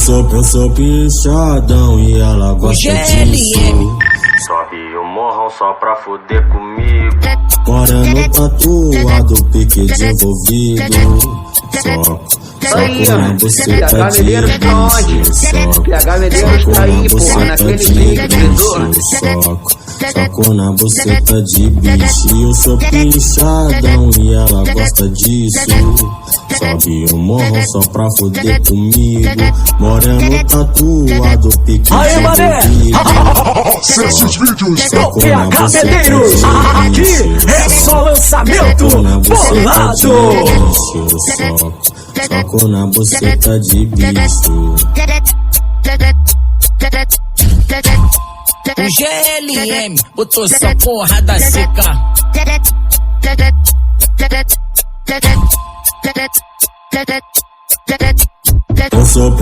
Eu sou pinchadão e ela gosta disso. Sobe o morrão só pra foder comigo. Moreno tatuado, pique de envolvido. Soco na buceta de bicho. PH Medeiros tá aí, porra, naquele pique, Soco na buceta de bicho. Eu sou pinchadão e ela gosta disso. Sobe o morro só pra foder comigo. Moreno tatuado, pique de envolvido. Acesse os vídeos do PH Medeiros. Aqui é só lançamento bolado. Soco na buceta de bicho. O GLM botou essa porra da seca. Eu sou